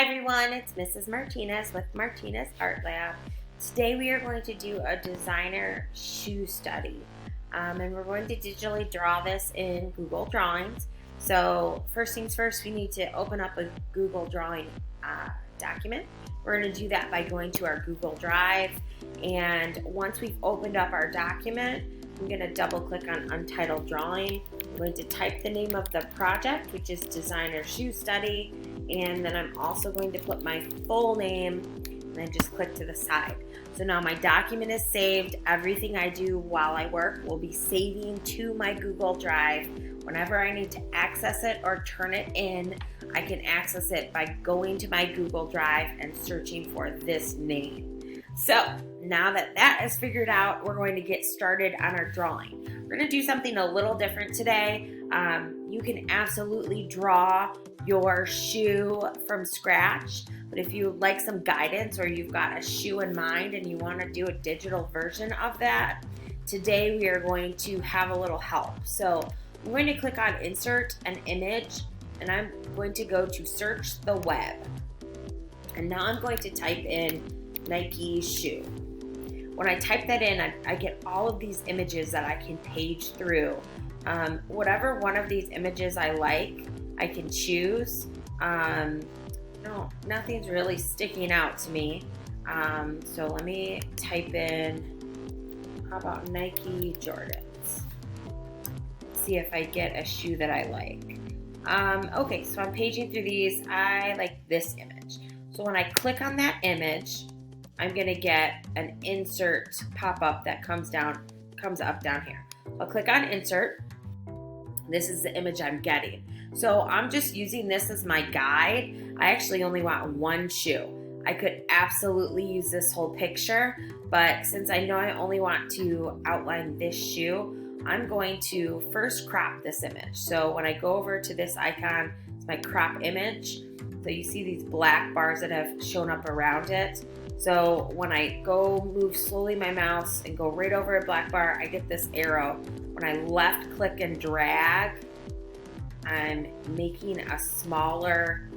Hi everyone, it's Mrs. Martinez with Martinez Art Lab. Today we are going to do a designer shoe study. And we're going to digitally draw this in Google Drawings. So first things first, we need to open up a Google Drawing document. We're going to do that by going to our Google Drive. And once we've opened up our document, I'm going to double click on Untitled Drawing. I'm going to type the name of the project, which is Designer Shoe Study. And then I'm also going to put my full name and then just click to the side. So now my document is saved. Everything I do while I work will be saving to my Google Drive. Whenever I need to access it or turn it in, I can access it by going to my Google Drive and searching for this name. So now that that is figured out, we're going to get started on our drawing. We're going to do something a little different today. You can absolutely draw your shoe from scratch, but if you would like some guidance or you've got a shoe in mind and you want to do a digital version of that, today we are going to have a little help. So I'm going to click on Insert an Image, and I'm going to go to Search the Web. And now I'm going to type in Nike shoe. When I type that in, I get all of these images that I can page through. Whatever one of these images I like, I can choose. No, nothing's really sticking out to me. So let me type in, how about Nike Jordans? See if I get a shoe that I like. Okay, so I'm paging through these. I like this image. So when I click on that image, I'm gonna get an insert pop-up that comes up down here. I'll click on insert. This is the image I'm getting. So I'm just using this as my guide. I actually only want one shoe. I could absolutely use this whole picture, but since I know I only want to outline this shoe, I'm going to first crop this image. So when I go over to this icon, it's my crop image. So you see these black bars that have shown up around it. So when I move slowly my mouse and go right over a black bar, I get this arrow. When I left click and drag, I'm making a smaller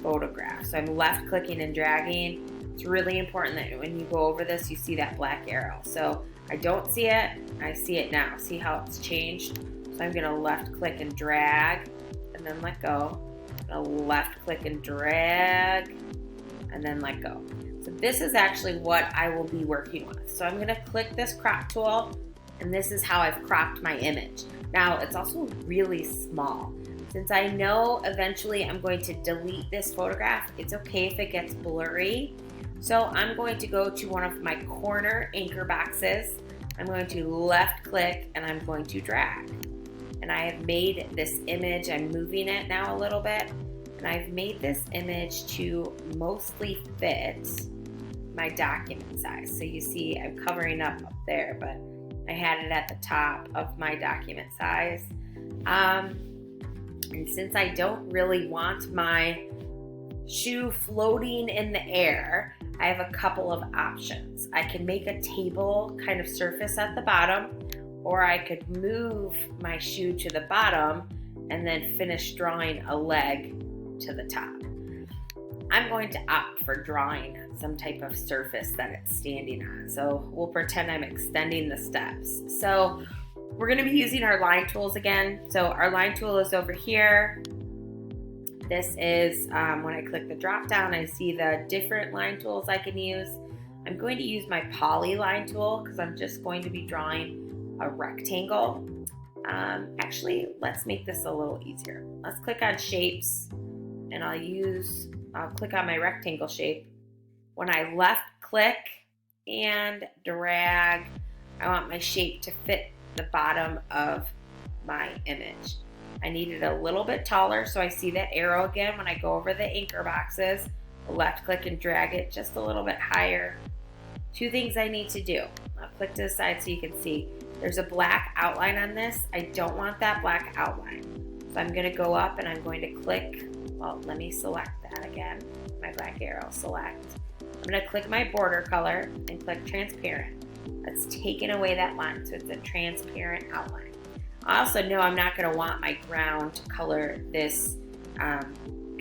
photograph. So I'm left clicking and dragging. It's really important that when you go over this, you see that black arrow. So I don't see it, I see it now. See how it's changed? So I'm gonna left click and drag and then let go. I'm gonna left click and drag and then let go. So this is actually what I will be working with. So I'm gonna click this crop tool, and this is how I've cropped my image. Now it's also really small. Since I know eventually I'm going to delete this photograph, it's okay if it gets blurry. So I'm going to go to one of my corner anchor boxes. I'm going to left click and I'm going to drag. And I have made this image, I'm moving it now a little bit, and I've made this image to mostly fit my document size. So you see I'm covering up there, but I had it at the top of my document size. And since I don't really want my shoe floating in the air, I have a couple of options. I can make a table kind of surface at the bottom, or I could move my shoe to the bottom and then finish drawing a leg to the top. I'm going to opt for drawing some type of surface that it's standing on. So we'll pretend I'm extending the steps. So we're going to be using our line tools again. So our line tool is over here. This is when I click the drop down, I see the different line tools I can use. I'm going to use my poly line tool because I'm just going to be drawing a rectangle. Actually, let's make this a little easier. Let's click on shapes, and I'll click on my rectangle shape. When I left click and drag, I want my shape to fit the bottom of my image. I need it a little bit taller, so I see that arrow again when I go over the anchor boxes. Left click and drag it just a little bit higher. Two things I need to do. I'll click to the side so you can see. There's a black outline on this. I don't want that black outline. So I'm gonna go up and I'm going to click. Well, let me select that again. My black arrow, select. I'm gonna click my border color and click transparent. That's taken away that line, so it's a transparent outline. I also know I'm not gonna want my ground to color this kind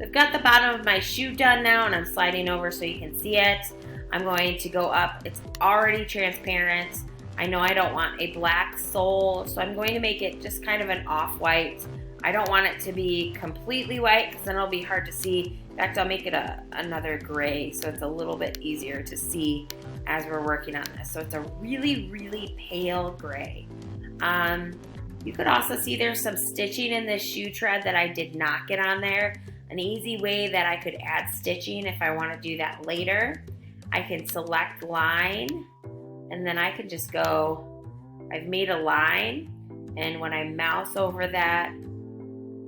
I've got the bottom of my shoe done now, and I'm sliding over so you can see it. I'm going to go up. It's already transparent. I know I don't want a black sole, so I'm going to make it just kind of an off-white. I don't want it to be completely white because then it'll be hard to see. In fact, I'll make it another gray so it's a little bit easier to see as we're working on this. So it's a really, really pale gray. You could also see there's some stitching in this shoe tread that I did not get on there. An easy way that I could add stitching if I want to do that later, I can select line, and then I can just go, I've made a line, and when I mouse over that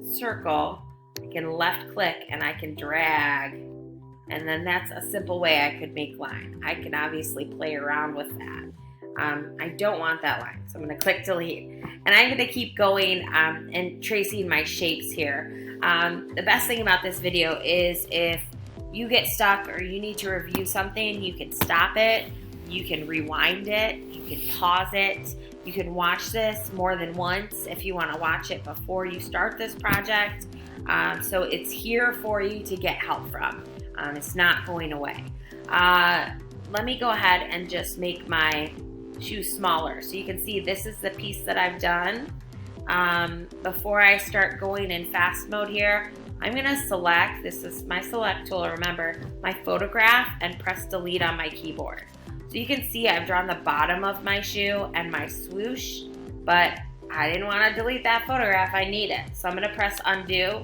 circle, I can left click and I can drag, and then that's a simple way I could make line. I can obviously play around with that. I don't want that line, so I'm going to click delete, and I'm going to keep going and tracing my shapes here. The best thing about this video is if you get stuck or you need to review something, you can stop it, you can rewind it, you can pause it, you can watch this more than once if you want to watch it before you start this project. So it's here for you to get help from. It's not going away. Let me go ahead and just make my shoe smaller. So you can see this is the piece that I've done. Before I start going in fast mode here, I'm going to select, this is my select tool, remember, my photograph, and press delete on my keyboard. So you can see I've drawn the bottom of my shoe and my swoosh, but I didn't want to delete that photograph, I need it. So I'm going to press undo,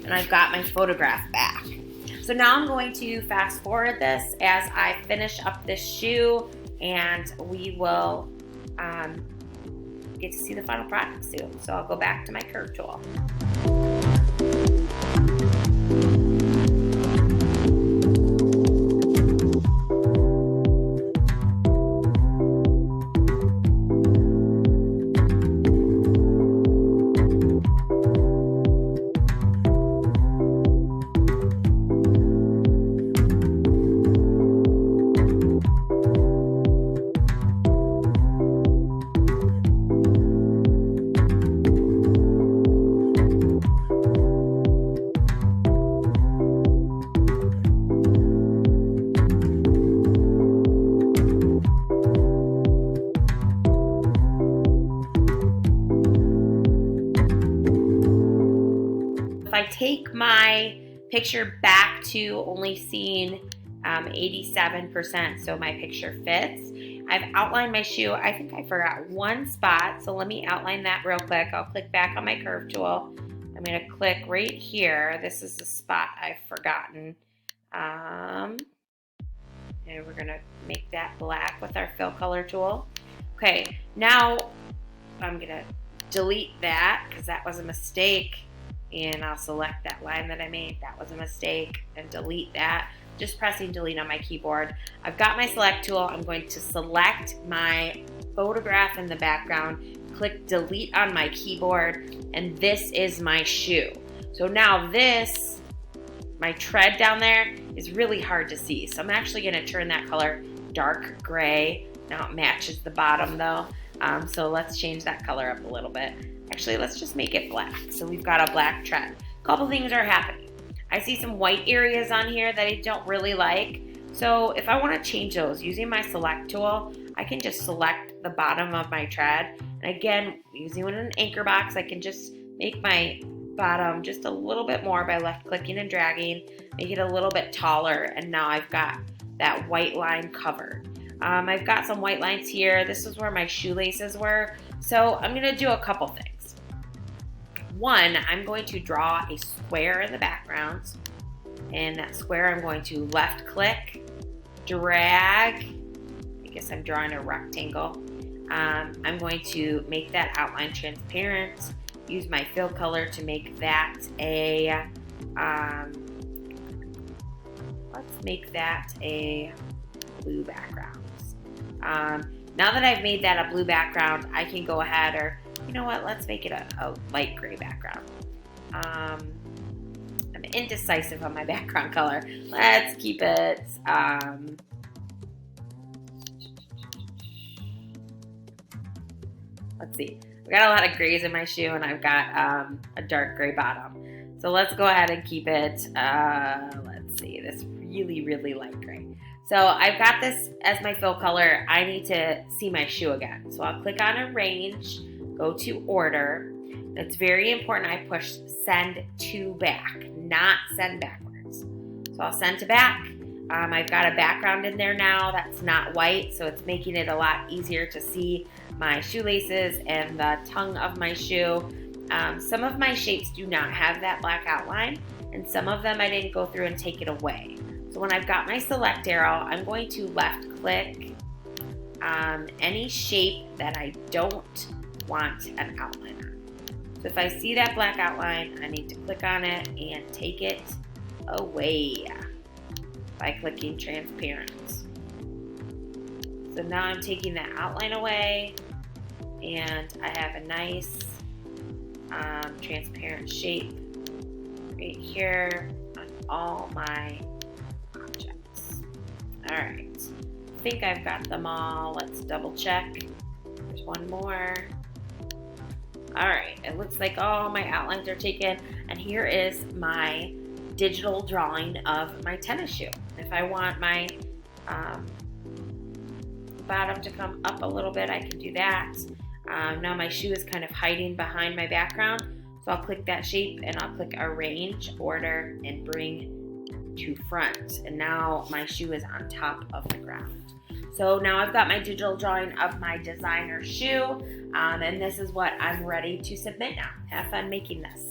and I've got my photograph back. So now I'm going to fast forward this as I finish up this shoe, and we will get to see the final product soon. So I'll go back to my curve tool. If I take my picture back to only seeing 87%, so my picture fits, I've outlined my shoe. I think I forgot one spot, so let me outline that real quick. I'll click back on my curve tool. I'm going to click right here. This is the spot I've forgotten. And we're going to make that black with our fill color tool. Okay, now I'm going to delete that because that was a mistake. And I'll select that line that I made. That was a mistake, and delete that. Just pressing delete on my keyboard. I've got my select tool. I'm going to select my photograph in the background, click delete on my keyboard, and this is my shoe. So now this, my tread down there, is really hard to see. So I'm actually going to turn that color dark gray. Now it matches the bottom though. So let's change that color up a little bit. Actually, let's just make it black. So we've got a black tread. A couple things are happening. I see some white areas on here that I don't really like. So if I want to change those using my select tool, I can just select the bottom of my tread. And again, using an anchor box, I can just make my bottom just a little bit more by left clicking and dragging, make it a little bit taller. And now I've got that white line covered. I've got some white lines here. This is where my shoelaces were. So I'm going to do a couple things. One, I'm going to draw a square in the background. And that square I'm going to left click, drag. I guess I'm drawing a rectangle. I'm going to make that outline transparent. Use my fill color to make that a, let's make that a blue background. Now that I've made that a blue background, I can go ahead, or you know what, let's make it a light gray background. I'm indecisive on my background color. Let's keep it, let's see. I've got a lot of grays in my shoe, and I've got a dark gray bottom. So let's go ahead and keep it, let's see, this really, really light gray. So I've got this as my fill color. I need to see my shoe again. So I'll click on arrange, go to order. It's very important I push send to back, not send backwards. So I'll send to back. I've got a background in there now that's not white, so it's making it a lot easier to see my shoelaces and the tongue of my shoe. Some of my shapes do not have that black outline, and some of them I didn't go through and take it away. So when I've got my select arrow, I'm going to left click any shape that I don't want an outline on. So if I see that black outline, I need to click on it and take it away by clicking transparent. So now I'm taking that outline away, and I have a nice transparent shape right here on all my objects. All right, I think I've got them all. Let's double check. There's one more. All right, it looks like all my outlines are taken, and here is my digital drawing of my tennis shoe. If I want my bottom to come up a little bit, I can do that. Now my shoe is kind of hiding behind my background, so I'll click that shape and I'll click arrange, order, and bring to front. And now my shoe is on top of the ground. So now I've got my digital drawing of my designer shoe, and this is what I'm ready to submit now. Have fun making this.